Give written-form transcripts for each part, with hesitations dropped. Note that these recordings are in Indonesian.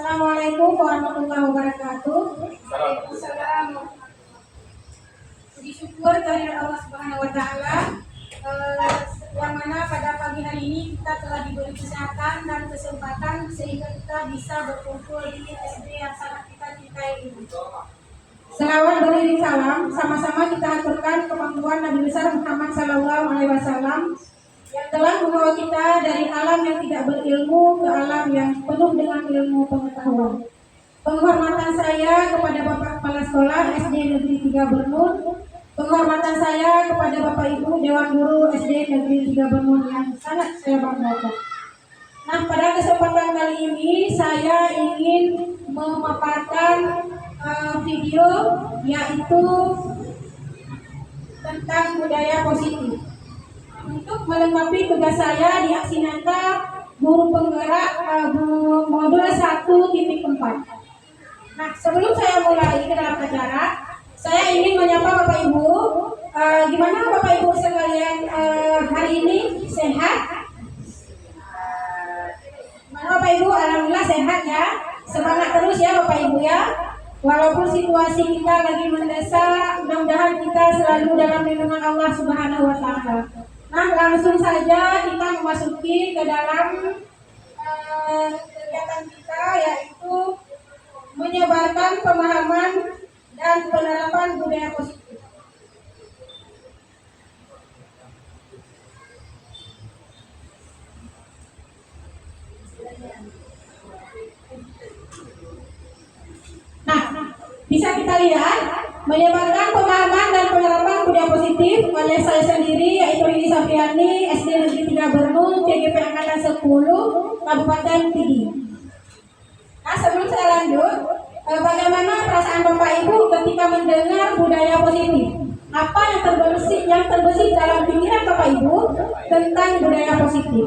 Assalamualaikum warahmatullahi wabarakatuh. Waalaikumsalam. Puji syukur kehadirat Allah Subhanahu wa taala, yang mana pada pagi hari ini kita telah diberi kesehatan dan kesempatan sehingga kita bisa berkumpul di SD yang sangat kita cintai ini. Selawat beriring salam sama-sama kita aturkan kepangkuan Nabi besar Muhammad Sallallahu Alaihi Wasallam yang telah membawa kita dari alam yang tidak berilmu ke alam yang penuh dengan ilmu pengetahuan. Penghormatan saya kepada Bapak Kepala Sekolah SD Negeri 3 Bernun, penghormatan saya kepada Bapak Ibu Dewan Guru SD Negeri 3 Bernun yang sangat saya banggakan. Nah, pada kesempatan kali ini saya ingin memaparkan video yaitu tentang budaya positif. Untuk melengkapi tugas saya di aksi nyata guru penggerak modul 1.4. Nah, sebelum saya mulai ke dalam acara, saya ingin menyapa Bapak Ibu. Gimana Bapak Ibu sekalian hari ini, sehat? Mana Bapak Ibu? Alhamdulillah sehat ya. Semangat terus ya Bapak Ibu ya. Walaupun situasi kita lagi mendesak, mudah-mudahan kita selalu dalam lindungan Allah Subhanahu wa taala. Nah, langsung saja kita memasuki ke dalam kegiatan kita, yaitu menyebarkan pemahaman dan penerapan budaya positif. Nah, bisa kita lihat menyebarkan pemahaman dan penerapan budaya positif oleh saya sendiri, yaitu Rini Safiani, SD Negeri 3 Bernun, CGP Angkatan 10, Kabupaten Pidi. Nah, sebelum saya lanjut, bagaimana perasaan Bapak Ibu ketika mendengar budaya positif? Apa yang terbesit dalam pikiran Bapak Ibu tentang budaya positif?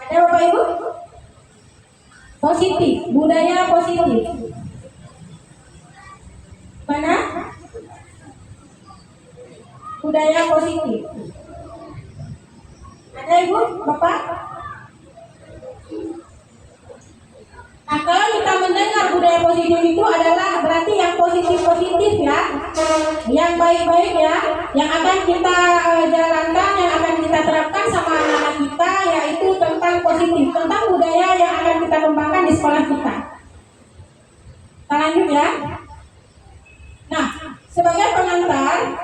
Ada Bapak Ibu? Positif, budaya positif. Mana? Budaya positif. Ada Ibu, Bapak? Nah, kalau kita mendengar budaya positif itu adalah berarti yang positif-positif ya, yang baik-baik ya, yang akan kita jalankan, yang akan kita terapkan sama anak-anak kita, yaitu tentang positif, tentang budaya yang akan kita kembangkan di sekolah kita. Kita lanjut ya. Nah, sebagai pengantar,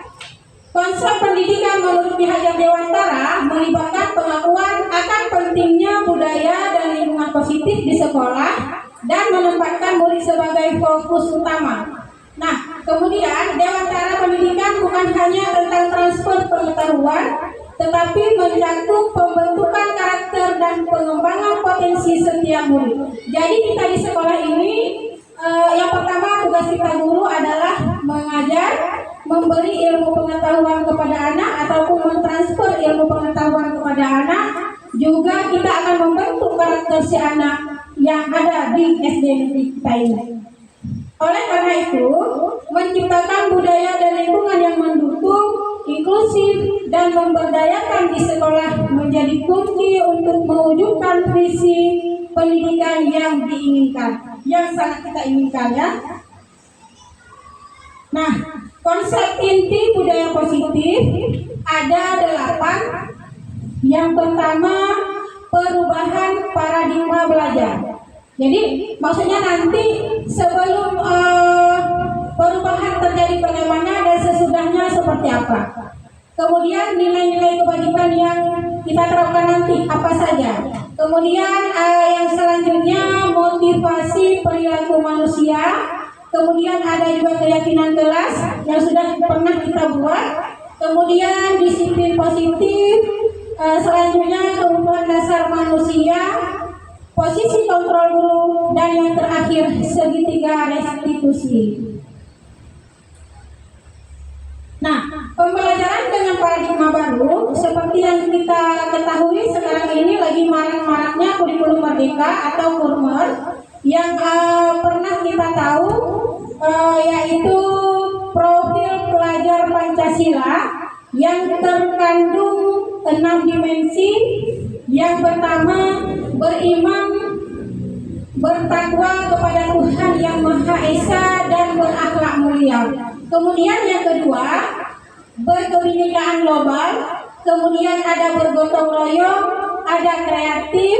konsep pendidikan menurut Ki Hajar Dewantara melibatkan pengakuan akan pentingnya budaya dan lingkungan positif di sekolah dan menempatkan murid sebagai fokus utama. Nah, kemudian Dewantara pendidikan bukan hanya tentang transfer pengetahuan, tetapi mencakup pembentukan karakter dan pengembangan potensi setiap murid. Jadi kita di sekolah ini yang pertama tugas kita guru adalah mengajar, memberi ilmu pengetahuan kepada anak ataupun mentransfer ilmu pengetahuan kepada anak. Juga kita akan membentuk karakter si anak yang ada di SD negeri kita ini. Oleh karena itu, menciptakan budaya dan lingkungan yang mendukung, inklusif, dan memberdayakan di sekolah menjadi kunci untuk mewujudkan visi pendidikan yang diinginkan, yang sangat kita inginkan ya. Nah, konsep inti budaya positif ada 8. Yang pertama, perubahan paradigma belajar. Jadi maksudnya nanti sebelum perubahan terjadi bagaimana dan sesudahnya seperti apa. Kemudian nilai-nilai kebajikan yang kita terapkan nanti apa saja. Kemudian yang selanjutnya motivasi perilaku manusia. Kemudian ada juga keyakinan kelas yang sudah pernah kita buat. Kemudian disiplin positif. Selanjutnya kebutuhan dasar manusia, posisi kontrol guru, dan yang terakhir segitiga restitusi. Nah, pembelajaran dengan paradigma baru seperti yang kita ketahui sekarang ini lagi marak-maraknya kurikulum merdeka atau kurmer yang pernah kita tahu yaitu profil pelajar Pancasila yang terkandung 6 dimensi. Yang pertama, beriman bertakwa kepada Tuhan yang Maha Esa dan berakhlak mulia. Kemudian yang kedua, berkebinekaan global. Kemudian ada bergotong royong, ada kreatif,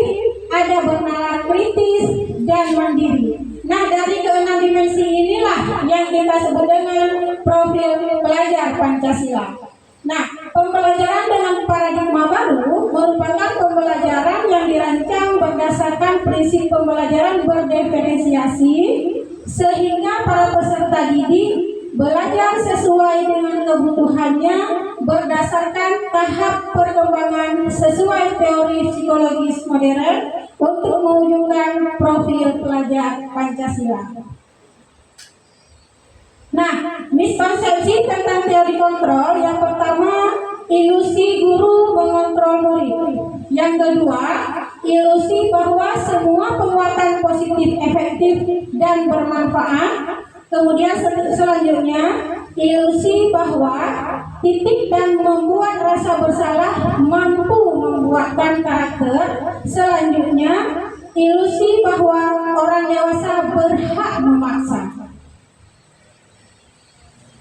ada bernalar kritis dan mandiri. Nah, dari keenam dimensi inilah yang kita sebut dengan profil pelajar Pancasila. Nah, pembelajaran dengan paradigma baru merupakan pembelajaran yang dirancang berdasarkan prinsip pembelajaran berdiferensiasi sehingga para peserta didik belajar sesuai dengan kebutuhannya berdasarkan tahap perkembangan sesuai teori psikologis modern untuk mewujudkan profil pelajar Pancasila. Nah, miskonsepsi tentang teori kontrol yang pertama, ilusi guru mengontrol murid. Yang kedua, ilusi bahwa semua penguatan positif efektif dan bermanfaat. Kemudian selanjutnya, ilusi bahwa titik dan membuat rasa bersalah mampu membuatkan karakter. Selanjutnya, ilusi bahwa orang dewasa berhak memaksa.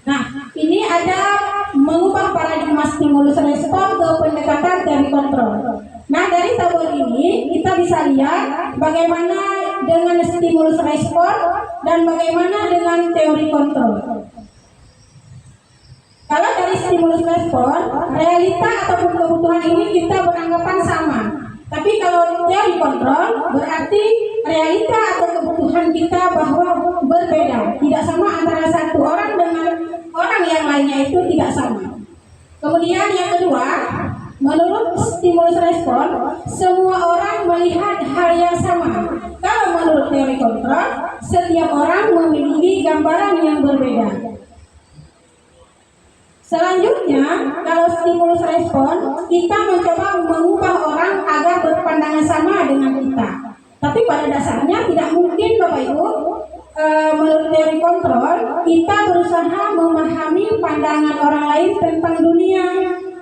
Nah, ini ada mengubah paradigma stimulus respon ke pendekatan teori kontrol. Nah, dari tabel ini kita bisa lihat bagaimana dengan stimulus respon dan bagaimana dengan teori kontrol. Kalau dari stimulus respon, realita ataupun kebutuhan ini kita beranggapan sama. Tapi kalau teori kontrol, berarti realita atau kebutuhan kita bahwa berbeda. Tidak sama antara satu orang dengan orang yang lainnya, itu tidak sama. Kemudian yang kedua, menurut stimulus respon, semua orang melihat hal yang sama. Kalau menurut teori kontrol, setiap orang memiliki gambaran yang berbeda. Selanjutnya, kalau stimulus respon, kita mencoba mengubah orang agar berpandangan sama dengan kita. Tapi pada dasarnya tidak mungkin, Bapak Ibu. Menurut teori kontrol, kita berusaha memahami pandangan orang lain tentang dunia.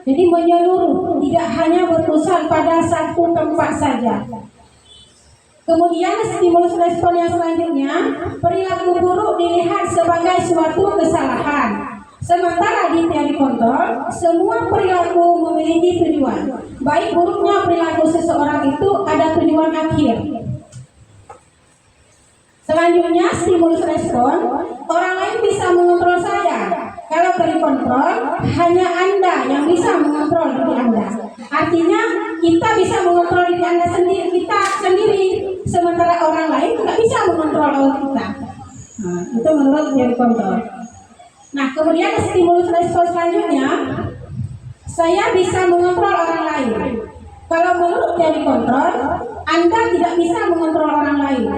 Jadi menyeluruh, tidak hanya berpusat pada satu tempat saja. Kemudian stimulus respon yang selanjutnya, perilaku buruk dilihat sebagai suatu kesalahan. Sementara di teori kontrol, semua perilaku memiliki tujuan. Baik buruknya perilaku seseorang itu ada tujuan akhir. Selanjutnya, stimulus respon, orang lain bisa mengontrol saya. Kalau teori kontrol, hanya Anda yang bisa mengontrol diri Anda. Artinya, kita bisa mengontrol diri Anda sendiri, kita sendiri, sementara orang lain tidak bisa mengontrol kita. Nah, itu menurut teori kontrol. Nah, kemudian stimulus respon selanjutnya, saya bisa mengontrol orang lain. Kalau menurut teori kontrol, Anda tidak bisa mengontrol orang lain.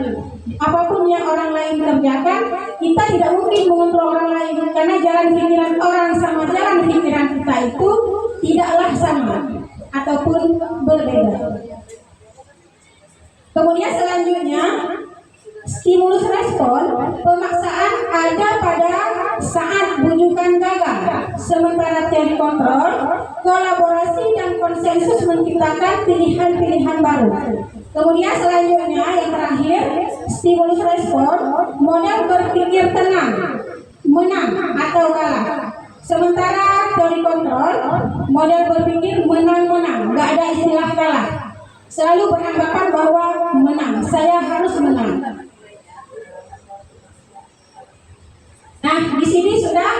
Apapun yang orang lain kerjakan, kita tidak mungkin mengontrol orang lain karena jalan pikiran orang sama jalan pikiran kita itu tidaklah sama ataupun berbeda. Kemudian selanjutnya, stimulus respon, pemaksaan ada pada saat bujukan gagal. Sementara teori kontrol, kolaborasi dan konsensus menciptakan pilihan-pilihan baru. Kemudian selanjutnya yang terakhir, stimulus respon, model berpikir tenang, menang atau kalah. Sementara teori kontrol, model berpikir menang-menang, nggak ada istilah kalah. Selalu beranggapan bahwa menang, saya harus menang. Nah, di sini sudah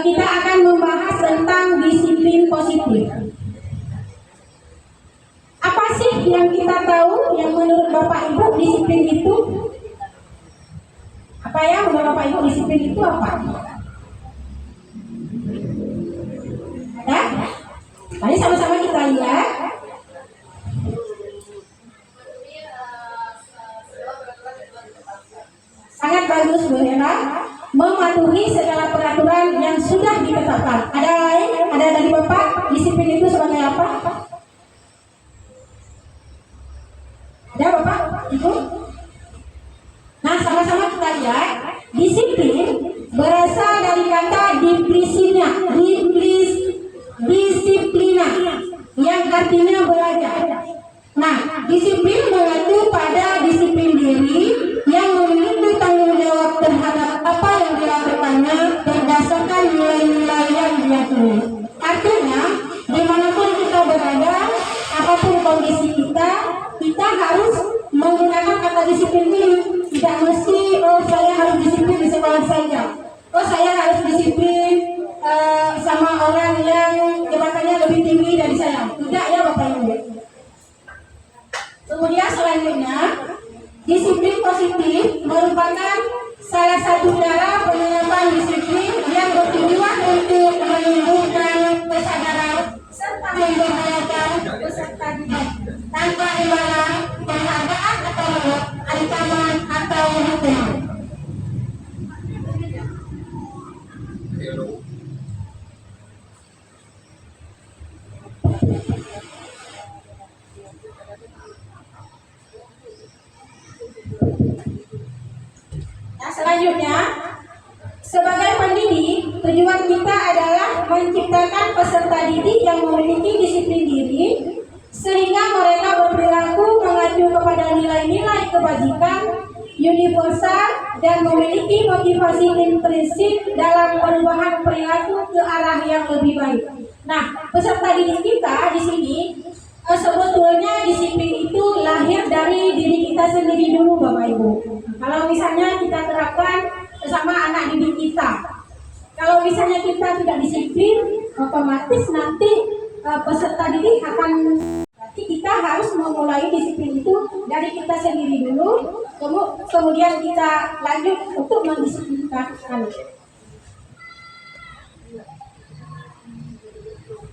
kita akan membahas tentang disiplin positif. Apa sih yang kita tahu yang menurut Bapak Ibu disiplin itu? Apa ya menurut Bapak Ibu disiplin itu apa? Ada? Mari sama-sama kita lihat. Sangat bagus, Bu Hera. Mematuhi segala peraturan yang sudah ditetapkan. Ada lain? Ada dari Bapak? Disiplin itu sebagai apa? Ada Bapak? Ibu? Nah, sama-sama kita lihat. Disiplin berasal dari kata disiplina, yang artinya belajar. Nah, disiplin mengacu pada disiplin diri, kita harus menggunakan kata disiplin ini. Tidak mesti saya harus disiplin di sekolah saja. Saya harus disiplin sama orang yang jabatannya lebih tinggi dari saya. Tidak ya Bapak Ibu. Kemudian selanjutnya, disiplin positif merupakan salah satu cara penerapan disiplin yang bertujuan untuk menumbuhkan kesadaran serta memberdayakan peserta didik tanpa imbalan, penghargaan atau ancaman atau hukuman. Nah, selanjutnya, sebagai pendidik, tujuan kita adalah menciptakan peserta didik yang memiliki disiplin diri, sehingga mereka berperilaku mengacu kepada nilai-nilai kebajikan universal dan memiliki motivasi intrinsik dalam perubahan perilaku ke arah yang lebih baik. Nah, peserta didik kita di sini sebetulnya disiplin itu lahir dari diri kita sendiri dulu Bapak Ibu. Kalau misalnya kita terapkan bersama anak didik kita, kalau misalnya kita tidak disiplin, otomatis nanti peserta didik akan, berarti kita harus memulai disiplin itu dari kita sendiri dulu, kemudian kita lanjut untuk mendisiplinkan anak.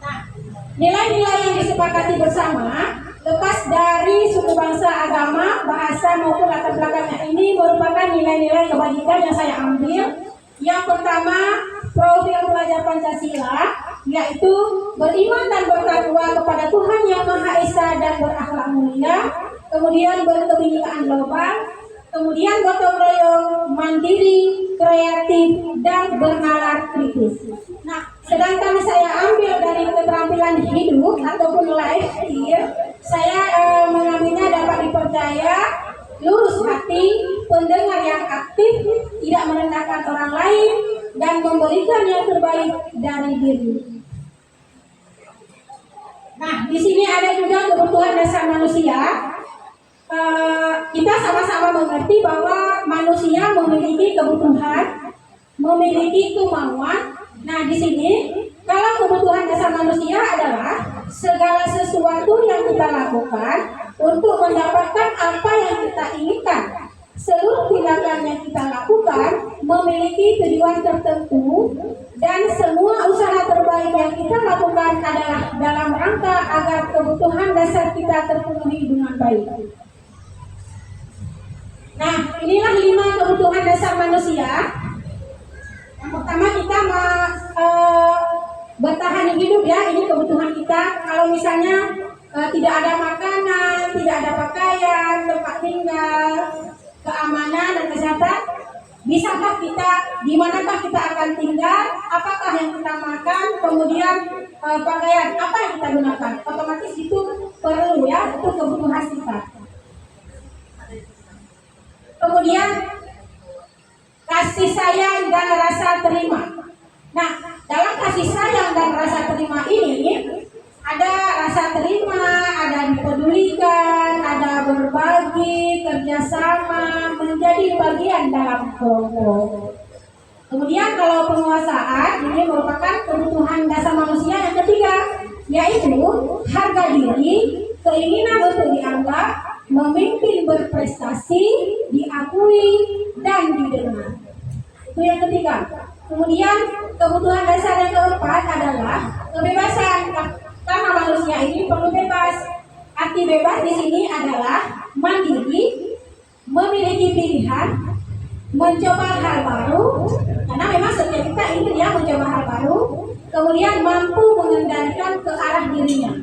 Nah, nilai-nilai yang disepakati bersama lepas dari suku bangsa, agama, bahasa maupun latar belakangnya ini merupakan nilai-nilai kebajikan yang saya ambil. Yang pertama, profil pelajar Pancasila, yaitu beriman dan bertakwa kepada Tuhan Yang Maha Esa dan berakhlak mulia, kemudian berkebinekaan global, kemudian gotong royong, mandiri, kreatif, dan bernalar kritis. Nah, sedangkan saya ambil dari keterampilan hidup ataupun life skill, saya mengambilnya dapat dipercaya, lurus hati, pendengar yang aktif, tidak merendahkan orang lain, dan memberikan yang terbaik dari diri. Nah, di sini ada juga kebutuhan dasar manusia. Kita sama-sama mengerti bahwa manusia memiliki kebutuhan, memiliki kemauan. Nah, di sini kalau kebutuhan dasar manusia adalah segala sesuatu yang kita lakukan untuk mendapatkan apa yang kita inginkan. Seluruh tindakan yang kita lakukan memiliki tujuan tertentu, dan semua usaha terbaik yang kita lakukan adalah dalam rangka agar kebutuhan dasar kita terpenuhi dengan baik. Nah, inilah 5 kebutuhan dasar manusia. Yang pertama, kita bertahan hidup ya, ini kebutuhan kita. Kalau misalnya tidak ada makanan, tidak ada pakaian, tempat tinggal, keamanan dan kesehatan, bisakah kita, di manakah kita akan tinggal, apakah yang kita makan, kemudian pakaian, apa yang kita gunakan, otomatis itu perlu ya, itu kebutuhan kita. Kemudian kasih sayang dan rasa terima. Nah, dalam kasih sayang dan rasa terima ini ada rasa terima, ada dipedulikan, ada berbagi, kerjasama, menjadi bagian dalam kelompok. Kemudian kalau penguasaan, ini merupakan kebutuhan dasar manusia yang ketiga, yaitu harga diri, keinginan untuk dianggap, memimpin, berprestasi, diakui, dan didengar. Itu yang ketiga. Kemudian kebutuhan dasar yang keempat adalah kebebasan. Karena manusia ini perlu bebas. Arti bebas di sini adalah mandiri, memiliki pilihan, mencoba hal baru. Karena memang setiap kita ingin ya mencoba hal baru. Kemudian mampu mengendalikan ke arah dirinya.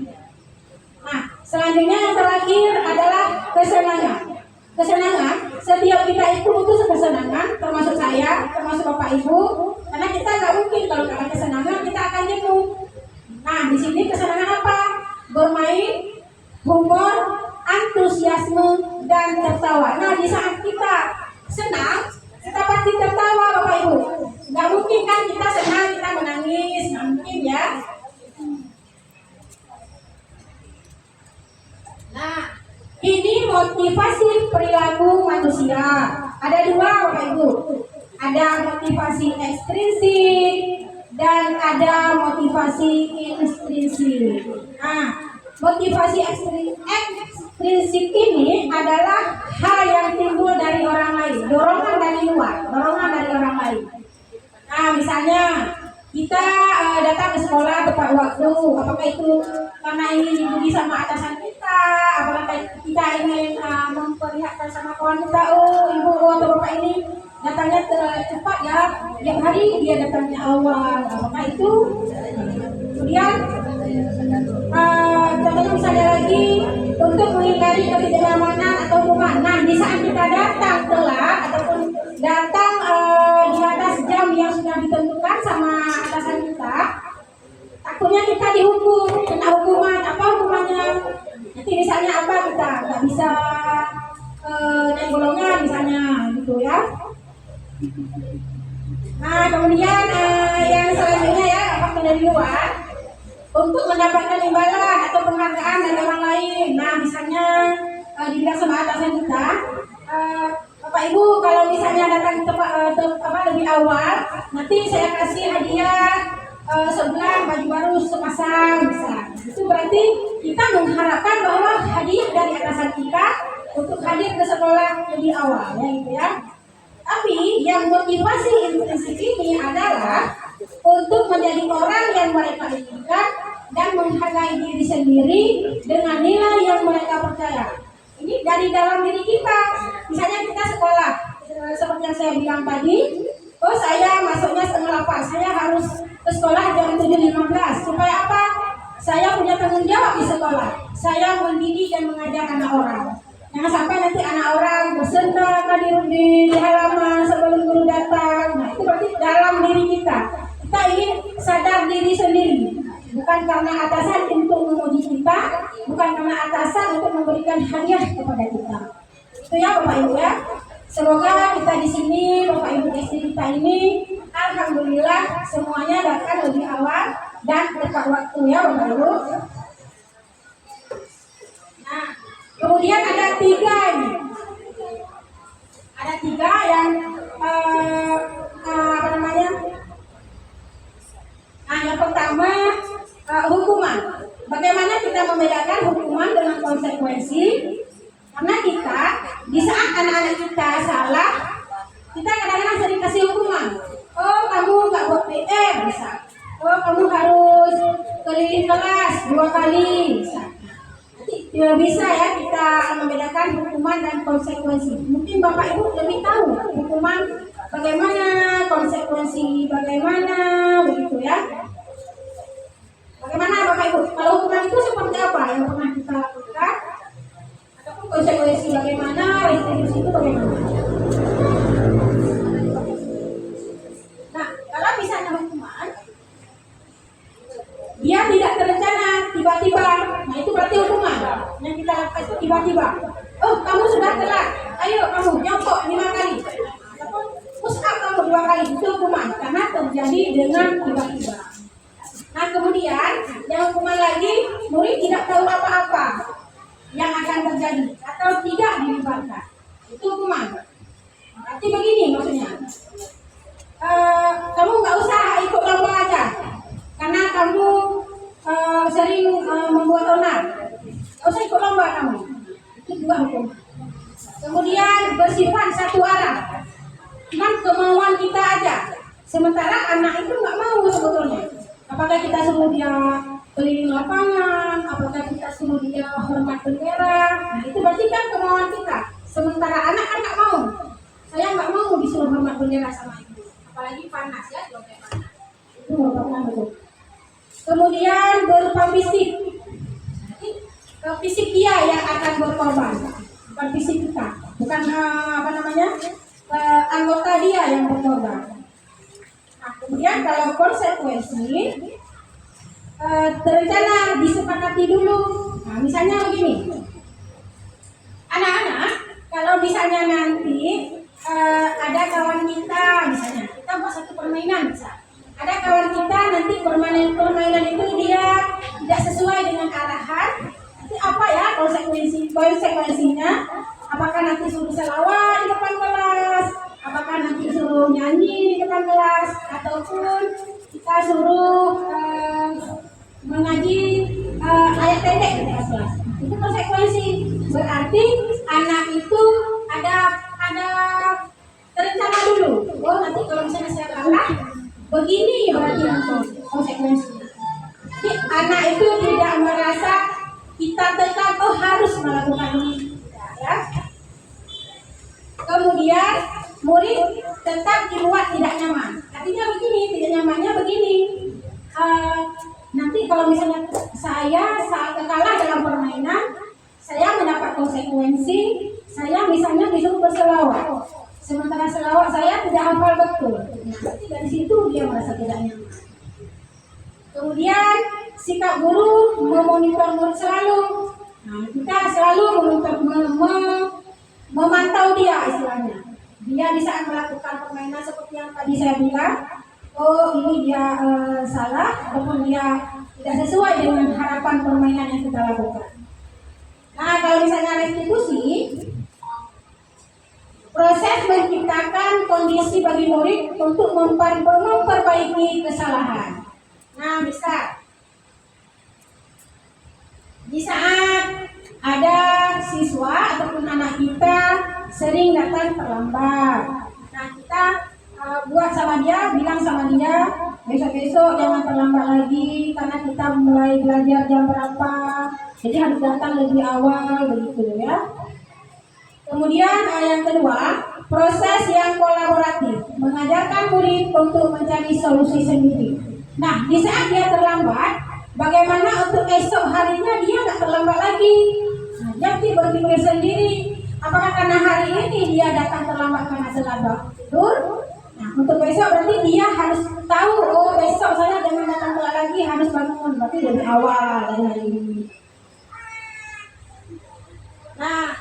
Nah, selanjutnya yang terakhir adalah kesenangan. Kesenangan, setiap kita itu butuh kesenangan, termasuk saya, termasuk Bapak Ibu. Karena kita nggak mungkin kalau nggak ada kesenangan kita akan jenuh. Nah, di sini kesenangan apa? Bermain, humor, antusiasme, dan tertawa. Nah, di saat kita senang, kita pasti tertawa Bapak Ibu. Nggak mungkin kan kita senang, kita menangis, nggak mungkin ya. Nah, Ini motivasi perilaku manusia. Ada dua Bapak Ibu. Ada motivasi ekstrinsik dan ada motivasi intrinsik. Nah, motivasi ekstrinsik ini adalah hal yang timbul dari orang lain, dorongan dari luar, dorongan dari orang lain. Nah, misalnya kita datang ke sekolah tepat waktu, apakah itu karena ingin dipuji sama atasan kita, apakah kita ingin memperlihatkan sama kawan kita, oh ibu atau bapak ini datangnya cepat ya, tiap hari dia datangnya awal, apakah itu? Kemudian contohnya misalnya lagi untuk menghindari ketidaknyamanan atau hukuman. Nah, di saat kita datang telat ataupun datang di atas jam yang sudah ditentukan sama atasan kita, takutnya kita dihukum, kena hukuman. Apa hukumannya? Nanti misalnya apa, kita nggak bisa naik golongan misalnya, gitu ya. Nah, kemudian yang selanjutnya ya, faktor dari luar untuk mendapatkan imbalan atau penghargaan dari orang lain. Nah, misalnya dibilang sama atasan kita, Bapak Ibu kalau misalnya datang lebih awal, nanti saya kasih hadiah sebulan baju baru sepasang, bisa. Itu berarti kita mengharapkan bahwa hadiah dari atasan kita untuk hadir ke sekolah lebih awal, ya gitu ya. Tapi yang motivasi intrinsik ini adalah untuk menjadi orang yang mereka inginkan dan menghargai diri sendiri dengan nilai yang mereka percaya. Ini dari dalam diri kita. Misalnya kita sekolah, seperti yang saya bilang tadi, oh saya masuknya 7:30, saya harus ke sekolah jam 7:15. Supaya apa? Saya punya tanggung jawab di sekolah. Saya mendidik dan mengajar anak orang. Jangan sampai nanti anak orang bersenda di halaman sebelum guru datang. Nah, itu berarti dalam diri kita. Kita ingin sadar diri sendiri. Bukan karena atasan untuk memuji kita, bukan karena atasan untuk memberikan hadiah kepada kita. Itu ya Bapak Ibu ya. Semoga kita di sini, Bapak Ibu SD kita ini, alhamdulillah semuanya datang lebih awal dan tepat waktu ya Bapak Ibu. Nah, kemudian ada 3 ini. Ada 3 yang apa namanya? Nah, yang pertama hukuman. Bagaimana kita membedakan hukuman dengan konsekuensi? Karena kita di saat anak-anak kita salah, kita kadang-kadang sering kasih hukuman. Oh, kamu nggak buat PR, bisa. Oh, kamu harus keliling kelas 2 kali, bisa. Tidak bisa ya kita membedakan hukuman dan konsekuensi. Mungkin Bapak Ibu lebih tahu hukuman bagaimana, konsekuensi bagaimana, begitu ya. Bagaimana Bapak Ibu? Kalau hukuman itu seperti apa yang pernah kita lakukan? Ataupun konsekuensi bagaimana, restitusi itu bagaimana? Nah, kalau misalnya hukuman, dia tidak terencana, tiba-tiba. Nah, itu berarti hukuman. Yang kita lakukan itu tiba-tiba. Oh, kamu sudah telat. Ayo kamu jongkok 5 kali. Ataupun push up kamu 2 kali. Itu hukuman karena terjadi dengan tiba-tiba. Nah, kemudian yang hukuman lagi, murid tidak tahu apa-apa yang akan terjadi atau tidak dilibatkan. Itu hukuman. Berarti begini maksudnya. Kamu nggak usah ikut lomba aja karena kamu sering membuat onar. Nggak usah ikut lomba kamu. Itu juga hukum. Kemudian bersifat satu arah. Cuma kemauan kita aja. Sementara anak itu nggak mau sebetulnya. Apakah kita suruh dia keliling lapangan, apakah kita suruh dia hormat bendera, nah itu berarti kan kemauan kita. Sementara anak kan nggak mau. Saya nggak mau disuruh hormat bendera sama ibu, apalagi panas ya, kalau kayak panas. Itu merupakan betul. Kemudian berupa fisik. Fisik dia yang akan berkorban, bukan fisik kita, bukan anggota dia yang berkorban. Nah, kemudian kalau konsekuensi terencana disepakati dulu. Nah, misalnya begini, anak-anak kalau misalnya nanti ada kawan kita, misalnya kita buat satu permainan, bisa. Ada kawan kita nanti permainan itu dia tidak sesuai dengan arahan, nanti apa ya konsekuensinya? Apakah nanti suruh selawat di depan kelas? Apakah nanti suruh nyanyi di depan kelas? Ataupun kita suruh mengaji ayat pendek di kelas? Itu konsekuensi. Berarti anak itu ada terencana dulu. Oh, nanti kalau misalnya saya kalah, begini berarti konsekuensinya. Jadi anak itu tidak merasa kita tekan, oh harus melakukan ini, ya. Kemudian murid tetap dibuat tidak nyaman. Artinya begini, tidak nyamannya begini. Nanti kalau misalnya saya saat kalah dalam permainan, saya mendapat konsekuensi. Saya misalnya disuruh berselawat, sementara selawat saya tidak hafal betul. Nanti dari situ dia merasa tidak nyaman. Kemudian sikap guru memonitor murid selalu. Nah, kita selalu memantau dia istilahnya. Dia di saat melakukan permainan seperti yang tadi saya bilang, oh ini dia salah ataupun dia tidak sesuai dengan harapan permainan yang kita lakukan. Nah, kalau misalnya restitusi, proses menciptakan kondisi bagi murid untuk memperbaiki kesalahan. Nah, bisa di saat ada siswa ataupun anak kita sering datang terlambat. Nah, kita buat sama dia, bilang sama dia, besok-besok jangan terlambat lagi karena kita mulai belajar jam berapa. Jadi harus datang lebih awal begitu ya. Kemudian yang kedua, proses yang kolaboratif, mengajarkan murid untuk mencari solusi sendiri. Nah, di saat dia terlambat, bagaimana untuk esok harinya dia nggak terlambat lagi? Nah, jadi berpikir sendiri, apakah karena hari ini dia datang terlambat karena terlambat tidur? Nah, untuk besok berarti dia harus tahu, oh besok saya jangan datang telat lagi, harus bangun, berarti lebih awal dari hari ini. Nah,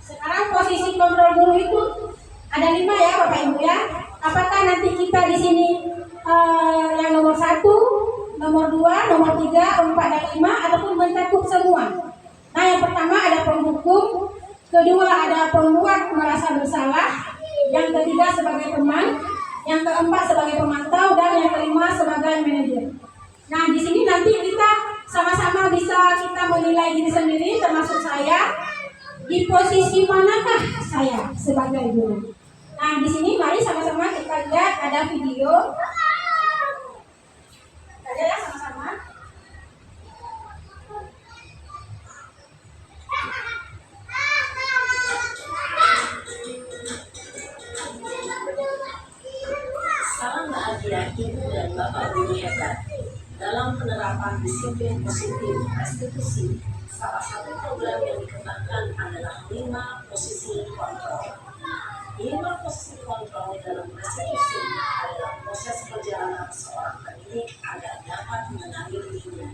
sekarang posisi kontrol guru itu ada 5 ya Bapak Ibu ya. Apakah nanti kita di sini yang nomor 1, nomor 2, nomor 3, 4, dan 5 ataupun mencakup semua? Nah, yang pertama ada penghukum, kedua ada pembuat merasa bersalah, yang ketiga sebagai teman, yang keempat sebagai pemantau, dan yang kelima sebagai manajer. Nah, di sini nanti kita sama-sama bisa kita menilai diri sendiri, termasuk saya. Di posisi manakah saya sebagai guru? Nah, di sini mari sama-sama kita lihat ada video. Ada ya sama-sama. Salam bahagia Ibu dan Bapak Guru hebat. Dalam penerapan disiplin positif restitusi, salah satu program yang dikembangkan adalah 5 posisi kontrol. 5 posisi kontrol dalam restitusi adalah proses perjalanan seorang pendidik agar dapat mengenali dirinya.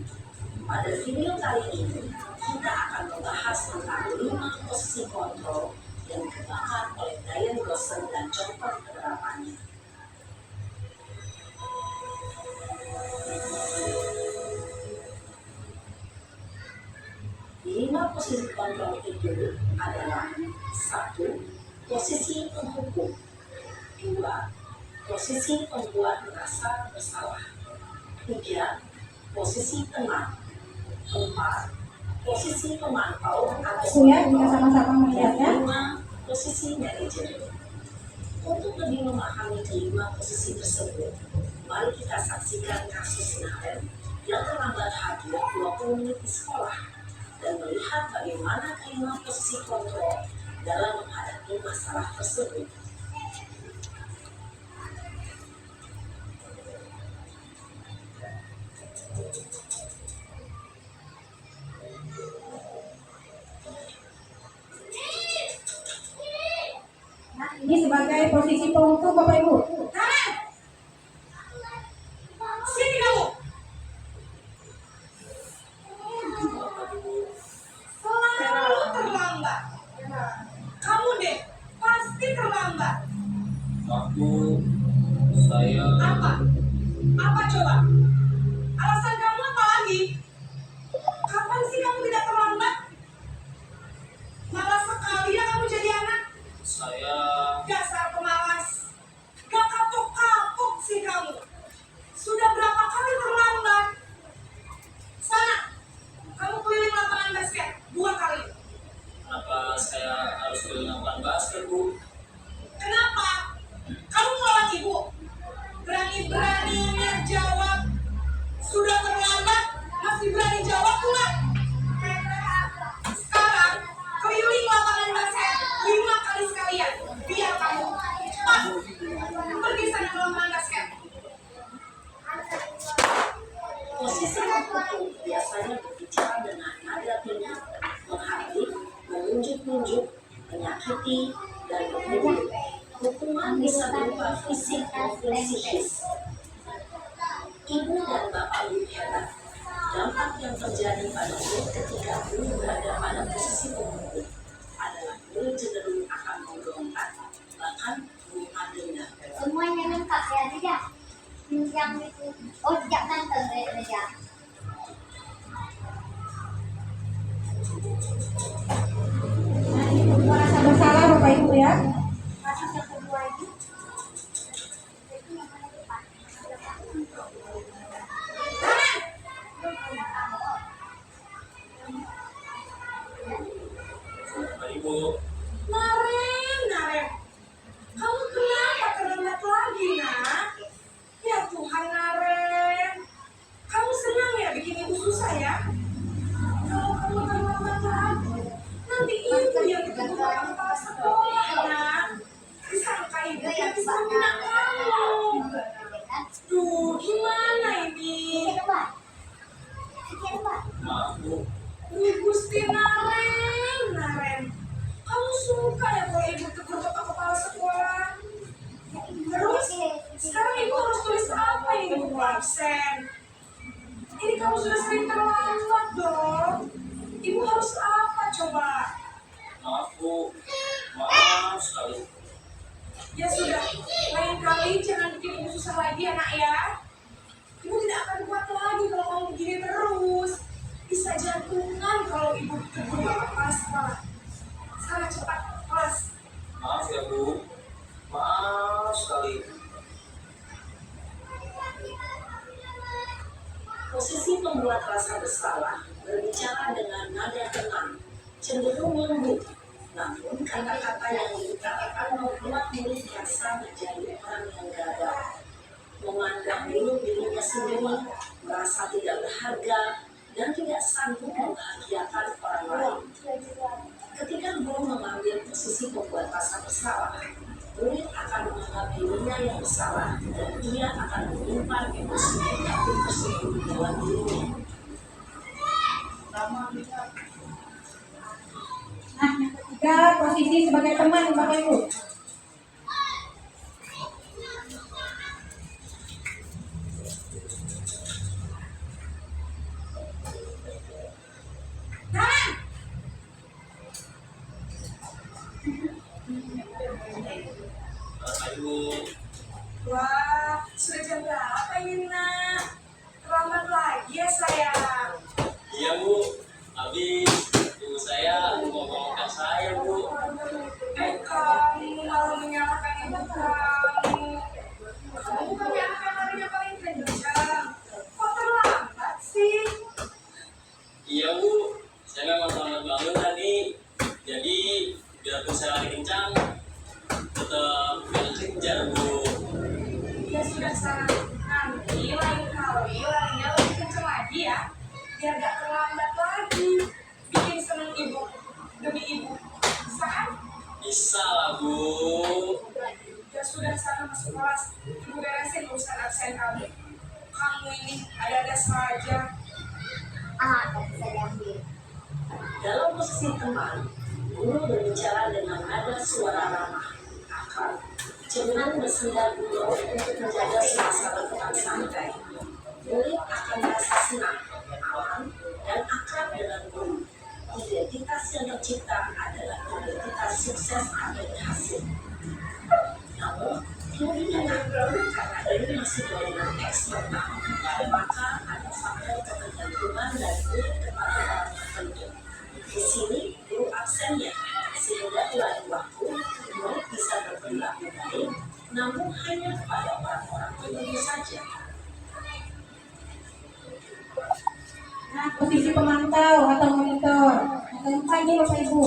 Pada video kali ini, kita akan membahas tentang 5 posisi kontrol yang dikembangkan oleh Diane Gosson dan contoh penerapannya. 5 posisi kontrol itu adalah 1. Posisi penghukum, 2. Posisi pembuat merasa bersalah, 3. Posisi teman, 4. Posisi pemantau atau Ya, kita sama-sama melihatnya. 5. Posisi manajer. Untuk lebih memahami kelima posisi tersebut, mari kita saksikan kasus Naren yang terlambat hadir 20 menit di sekolah dan melihat bagaimana kelima posisi kontrol dalam menghadapi masalah tersebut. Nah, ini sebagai posisi penghukum Bapak Ibu. Sini kamu. Selalu terlambat. Kamu deh pasti terlambat. Waktu saya Apa coba? Alasan kamu apa lagi? Kapan sih kamu tidak terlambat? harus melakukan basket, Bu. Kenapa? Kamu melawan ibu? Berani-beraninya jawab. Sudah terlambat, masih berani jawab pula. Sekarang, keliling lapangan basket 5 kali sekalian. Biar kamu cepat pergi sana ke lapangan basket. Posisi tertutup biasanya berbicara dengan nada tinggi, menghardik, menunjuk-nunjuk, menyakiti, dan membunuh. Hukuman bisa berupa fisik maupun psikis. Ibu dan bapak ibu hebat. Dampak yang terjadi pada murid ketika guru berada pada posisi pemukul adalah murid cenderung akan memberontak, bahkan menyimpan dendam. Semuanya lengkap ya tidak? Yang itu, oh tidak nonton saja. Nah, ini merasa bersalah Bapak Ibu ya. Kasus yang kedua ini. Bapak Ibu, Naren, kamu kenapa terlambat lagi, nak? Ya Tuhan, Naren, kamu senang ya bikin ibu susah ya? Kalau kamu terlambat lagi, nanti ibu yang dituduh orang kepala sekolah, nak. Disangka ibu yang bisa menghina kamu. Duh, gimana ini? maaf, Bu. Gusti Naren, kamu suka ya kalau ibu tegur bapak kepala sekolah? Terus, sekarang ibu harus tulis apa ini di buku absen? Ini kamu sudah sering terlambat dong. Ibu harus apa coba? Maaf, Bu. Maaf sekali. Ya sudah, lain kali jangan bikin ibu susah lagi ya nak ya. Ibu tidak akan kuat lagi kalau kamu begini terus. Bisa jantungan kalau ibu tegur bapak kepala sekolah. Sekarang cepat kelas. Maaf ya, Bu. Maaf sekali. Posisi pembuat rasa bersalah berbicara dengan nada tenang, cenderung lembut. Namun kata-kata yang diutarakan membuat murid merasa menjadi orang yang gagal, memandang buruk dirinya sendiri, merasa tidak berharga, dan tidak sanggup membahagiakan orang lain. Ketika guru mengambil posisi pembuat rasa bersalah, murid akan menganggap dirinya yang bersalah dan ia akan menyimpan emosi negatif tersebut dalam dirinya. Nah, yang ketiga posisi sebagai teman Bapak Ibu. Naren! Bapak Ibu, Wah, sudah jam berapa ini nak? Terlambat lagi ya sayang. iya, Bu. Habis ibu saya ngomongkan saya, Bu. Kamu malah menyalahkan ibu kamu. Kamu bukannya anak yang larinya paling kencang. Kok terlambat sih? Iya, Bu. Saya memang selamat bangun tadi. Jadi biarpun saya lari kencang, tetap gak kejar, Bu. Ya sudah sana. Nanti lain kali larinya lebih kencang lagi ya. Biar gak terlambat lagi. Bikin seneng ibu. Demi ibu. Bisa kan? Bisa lah, Bu. Ya sudah sana masuk kelas. Ibu beresin urusan absen kamu. Kamu ini ada-ada saja. Tak bisa diambil. Dalam posisi teman, guru berbicara dengan nada suara ramah, akrab, cenderung bersenda gurau untuk menjaga suasana tetap santai. Murid akan merasa senang, aman, dan akrab dengan guru. Identitas yang tercipta adalah identitas sukses atau berhasil. Namun, kemudian karena ini masih golongan eksternal, maka ada faktor ketergantungan dari murid kepada orang tertentu. Di sini, guru absennya, sehingga di lain waktu, murid bisa berperilaku baik, namun hanya kepada orang-orang tertentu saja. Nah, posisi pemantau atau monitor. Yang keempat nih Bapak Ibu.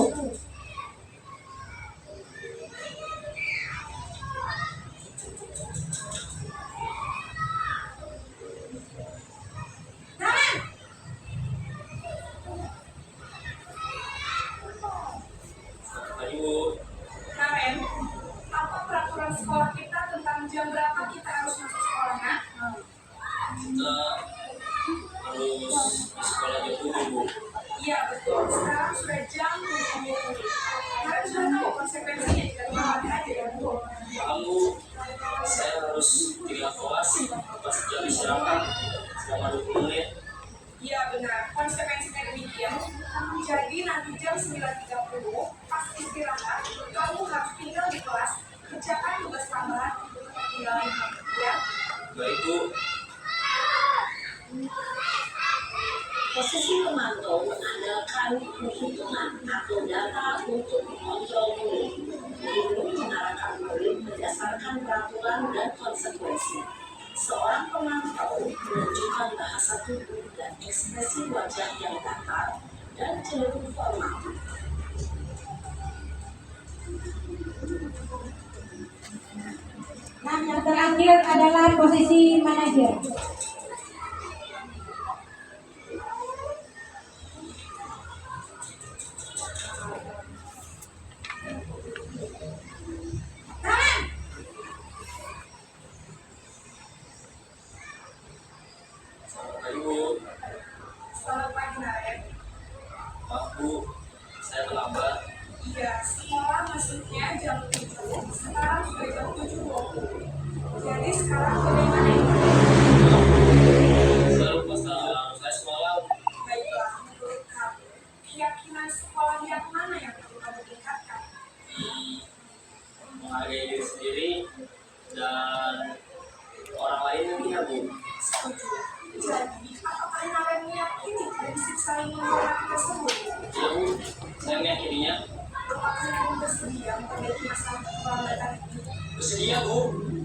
keputusan dan konsekuensi. Seorang pemantau menunjukkan bahasa tubuh dan ekspresi wajah yang datar dan cenderung formal. Nah, yang terakhir adalah posisi manajer. Selamat pagi Bu. Selamat pagi Naren. Maaf Bu, saya terlambat. Iya, sekolah masuknya jam 7, sekarang sudah jam 7.20. Jadi sekarang bagaimana ini? Saya lupa saya semalam. Baiklah, menurut kamu, keyakinan sekolah yang mana yang perlu kamu tingkatkan? Menghargai diri sendiri dan orang lain nantinya Bu. Setuju. Jadi, apakah Naren meyakini prinsip saling menghormati tersebut? Iya Bu, saya meyakininya. Apakah kamu bersedia memperbaiki masalah keterlambatan ini? Bersedia Bu.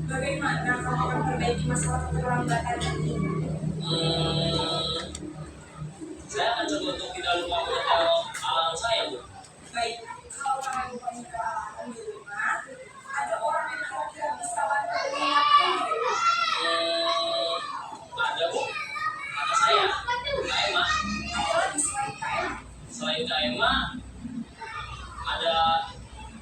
Bagaimana kamu akan memperbaiki masalah keterlambatan ini? Saya akan coba untuk tidak lupa menyetel alarm saya Bu. Baik, kalau kamu lupa menyetel alarm di rumah, ada orang yang kira-kira bisa bantu mengingatkan diri. Ada Bu, kata saya, Kak Emma. Ada lagi selain KM. Selain Kak Emma, ada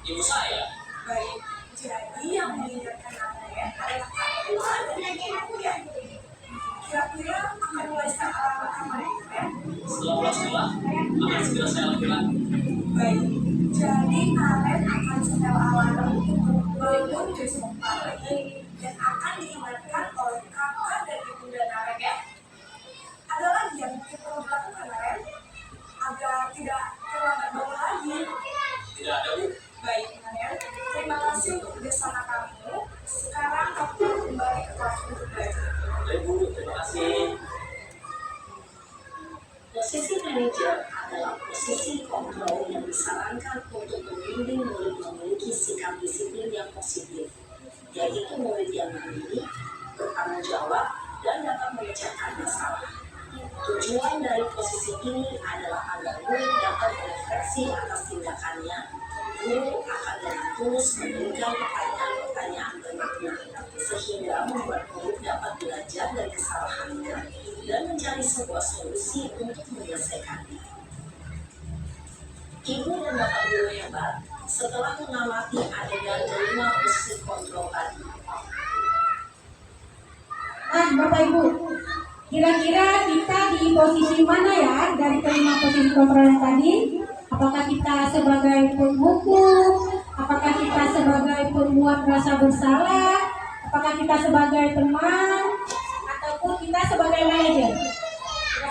ibu saya. Baik, jadi yang mengingatkan Naren adalah KM dan ibu ya. Kira-kira akan mulai start alarm kamu ya? Setelah pulang sekolah, akan segera saya lakukan. Baik, jadi Naren akan setel alarm untuk bangun besok pagi dan akan diingatkan oleh kakak dan ibunda Naren ya. Ada lagi yang mungkin perlu dilakukan Naren agar tidak terlambat bangun lagi. Tidak ada Bu. Baik Naren, terima kasih untuk kerjasama kamu. Sekarang kamu kembali ke kelas untuk belajar. Baik Bu, terima kasih. Posisi manajer adalah posisi kontrol yang disarankan untuk membimbing murid memiliki sikap disiplin yang positif, yaitu murid yang mandiri, bertanggung jawab, dan dapat memecahkan masalah. Tujuan dari posisi ini adalah agar murid dapat berefleksi atas tindakannya. Guru akan dengan tulus memberikan pertanyaan-pertanyaan bermakna, sehingga membuat murid dapat belajar dari kesalahannya dan mencari sebuah solusi untuk menyelesaikannya. Ibu dan bapak guru hebat setelah mengamati adegan kelima posisi kontrol tadi. Nah, Bapak Ibu, kira-kira kita di posisi mana ya dari kelima posisi kontrol yang tadi? Apakah kita sebagai penghukum? Apakah kita sebagai pembuat rasa bersalah? Apakah kita sebagai teman? Ataupun kita sebagai manajer?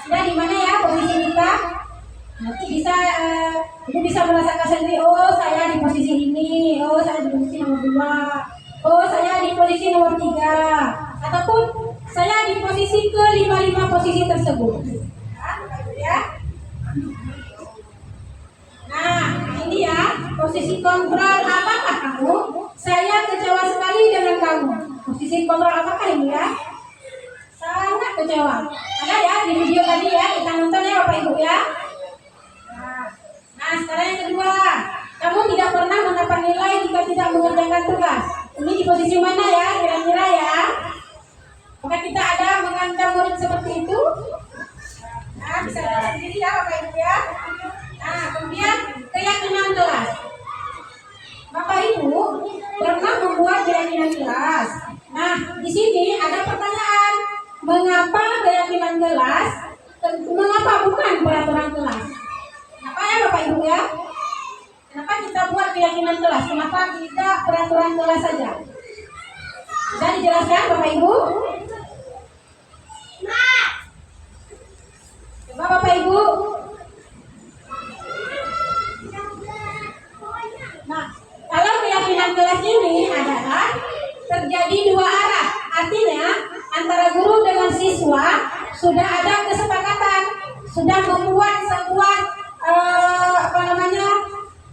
Sudah di mana ya posisi kita? Nanti bisa Ibu bisa merasakan sendiri. Oh, saya di posisi ini. Oh, saya di posisi nomor 2. Oh, saya di posisi nomor 3. Ataupun saya di posisi ke-5 posisi tersebut. Ya. Nah, ini ya posisi kontrol. Apakah kamu? Saya kecewa sekali dengan kamu. Posisi kontrol apakah ini ya? Sangat kecewa. Ada ya di video tadi ya, kita nonton ya Bapak Ibu ya. Nah, sekarang yang kedua, kamu tidak pernah mendapat nilai jika tidak mengerjakan tugas. Ini di posisi mana ya kira-kira ya? Apakah kita ada mengancam murid seperti itu? Nah, bisa lihat sendiri ya Bapak Ibu ya. Nah, kemudian keyakinan kelas. Bapak Ibu pernah membuat keyakinan kelas. Nah, di sini ada pertanyaan. Mengapa keyakinan kelas? Mengapa bukan peraturan kelas? Kenapa ya Bapak Ibu ya? Kenapa kita buat keyakinan kelas? Kenapa tidak peraturan kelas saja? Bisa dijelaskan Bapak Ibu? Coba Bapak Ibu. Nah, kalau keyakinan kelas ini adalah terjadi dua arah. Artinya antara guru dengan siswa sudah ada kesepakatan, sudah membuat sebuah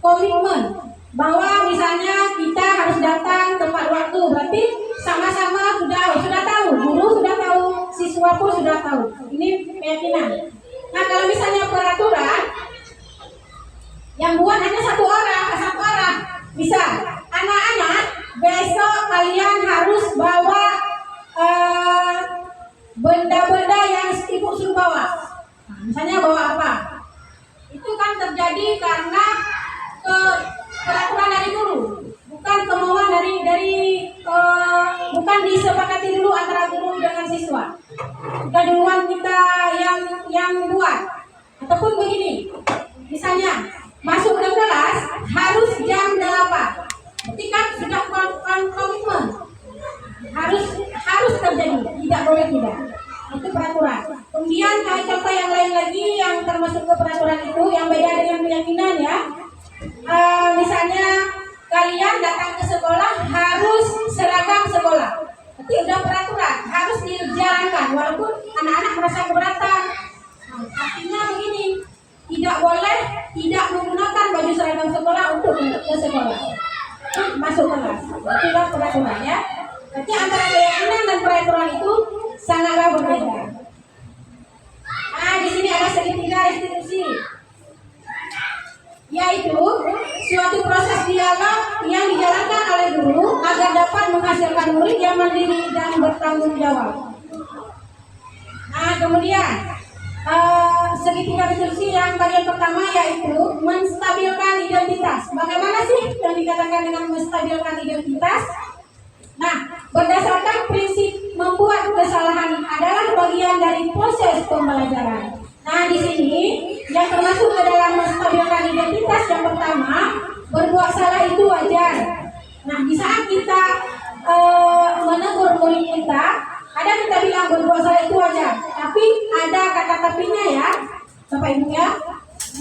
komitmen bahwa misalnya kita harus datang tepat waktu. Berarti sama siswa pun sudah tahu. Ini keyakinan. Nah, kalau misalnya peraturan yang buat hanya satu orang, bisa. Anak-anak, besok kalian harus bawa benda-benda yang ibu suruh bawa. Nah, misalnya bawa apa? Itu kan terjadi karena peraturan dari guru, bukan kemauan bukan disepakati dulu antara guru dengan siswa. Kita duluan kita yang buat. Ataupun begini, misalnya masuk ke kelas harus jam 8. Berarti kan sudah komitmen. Harus terjadi, tidak boleh tidak. Itu peraturan. Kemudian contoh yang lain lagi yang termasuk ke peraturan itu yang beda dengan keyakinan ya. Misalnya kalian datang ke sekolah harus seragam sekolah. Itu udah peraturan, harus dijalankan walaupun anak-anak merasa keberatan. Artinya begini, tidak boleh tidak menggunakan baju seragam sekolah untuk ke sekolah. Masuk kelas. Itu udah peraturan ya. Berarti antara keyakinan dan peraturan itu sangatlah berbeda. Nah, di sini ada segitiga restitusi, yaitu suatu proses dialog yang dijalankan oleh guru agar dapat menghasilkan murid yang mandiri dan bertanggung jawab. Nah, kemudian segitiga restitusi yang bagian pertama yaitu menstabilkan identitas. Bagaimana sih yang dikatakan dengan menstabilkan identitas? Nah, berdasarkan prinsip membuat kesalahan adalah bagian dari proses pembelajaran. Nah, di sini yang termasuk ke dalam menstabilkan identitas yang pertama, berbuat salah itu wajar. Nah, di saat kita menegur murid kita, ada kita bilang berbuat salah itu wajar, tapi ada kata tapinya ya, Bapak Ibu ya.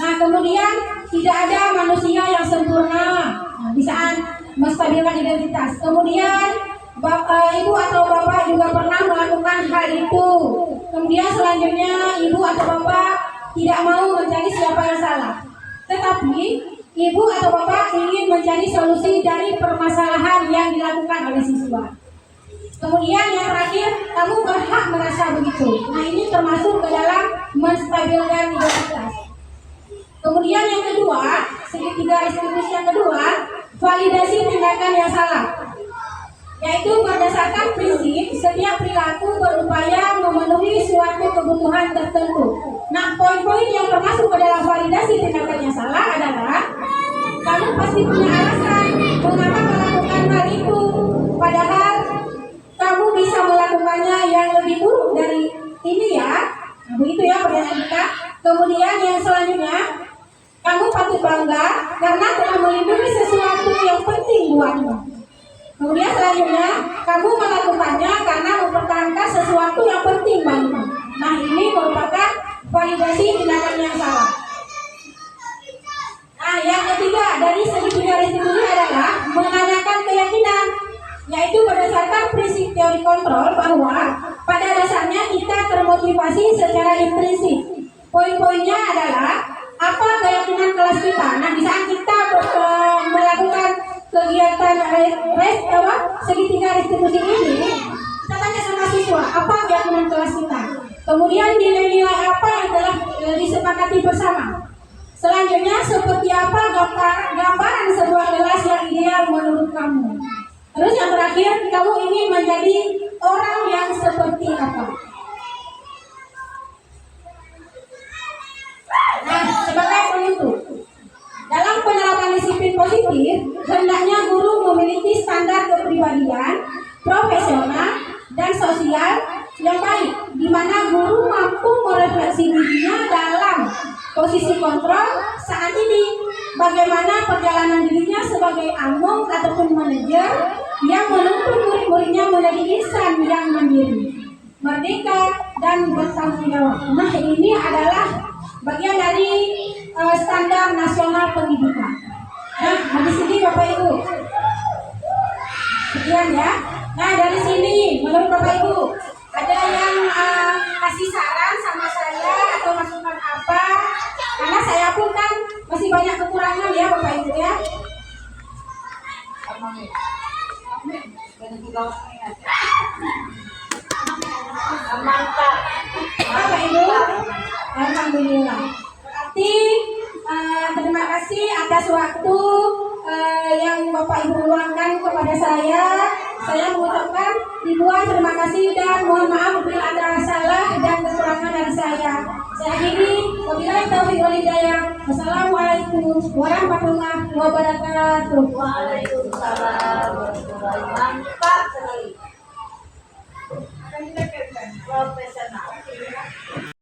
Nah, kemudian tidak ada manusia yang sempurna. Nah, di saat menstabilkan identitas. Kemudian ibu atau bapak juga pernah melakukan hal itu. Kemudian selanjutnya ibu atau bapak tidak mau mencari siapa yang salah, tetapi ibu atau bapak ingin mencari solusi dari permasalahan yang dilakukan oleh siswa. Kemudian yang terakhir, kamu berhak merasa begitu. Nah, ini termasuk ke dalam menstabilkan identitas. Kemudian yang kedua, segitiga restitusi yang kedua, validasi tindakan yang salah, yaitu berdasarkan prinsip setiap perilaku berupaya memenuhi suatu kebutuhan tertentu. Nah, poin-poin yang termasuk ke dalam validasi tindakan yang salah adalah kamu pasti punya alasan mengapa melakukan hal itu, padahal kamu bisa melakukannya yang lebih buruk dari ini ya. Nah, begitu ya pertanyaan kita. Kemudian yang selanjutnya, kamu patut bangga karena telah melindungi sesuatu yang penting buatmu. Kemudian selanjutnya, kamu melakukannya karena mempertahankan sesuatu yang penting bagimu. Nah, ini merupakan validasi tindakan yang salah. Nah, yang ketiga dari segitiga restitusi adalah menanyakan keyakinan, yaitu berdasarkan prinsip teori kontrol bahwa pada dasarnya kita termotivasi secara intrinsik. Poin-poinnya adalah apa keyakinan kelas kita. Nah, di saat kita melakukan kegiatan segitiga restitusi ini, kita tanya sama siswa apa keyakinan kelas kita, kemudian nilai-nilai apa yang telah disepakati bersama. Selanjutnya, seperti apa gambaran sebuah kelas yang ideal menurut kamu. Terus yang terakhir, kamu ingin menjadi orang yang seperti apa. Nah, sebagai penutup, dalam penerapan disiplin positif, hendaknya guru memiliki standar kepribadian, profesional, dan sosial yang baik, di mana guru mampu merefleksi dirinya dalam posisi kontrol saat ini, bagaimana perjalanan dirinya sebagai among ataupun manajer yang menuntun murid-muridnya menjadi insan yang mandiri, merdeka, dan bertanggung jawab. Nah, ini adalah bagian dari standar nasional pendidikan. Nah, di sini Bapak Ibu, sekian ya. Nah, dari sini menurut Bapak Ibu ada yang kasih saran sama saya atau masukan apa? Karena saya pun kan masih banyak kekurangan ya Bapak Ibu ya. Mantap. Apa Ibu? Alhamdulillah. Berarti terima kasih atas waktu yang Bapak Ibu luangkan kepada saya. Saya mengucapkan ribuan terima kasih dan mohon maaf bila ada salah dan kekurangan dari saya. Saya akhiri, wabillahi taufiq wal hidayah. Wassalamualaikum warahmatullahi wabarakatuh. Waalaikumsalam. Mantap sekali. Profesor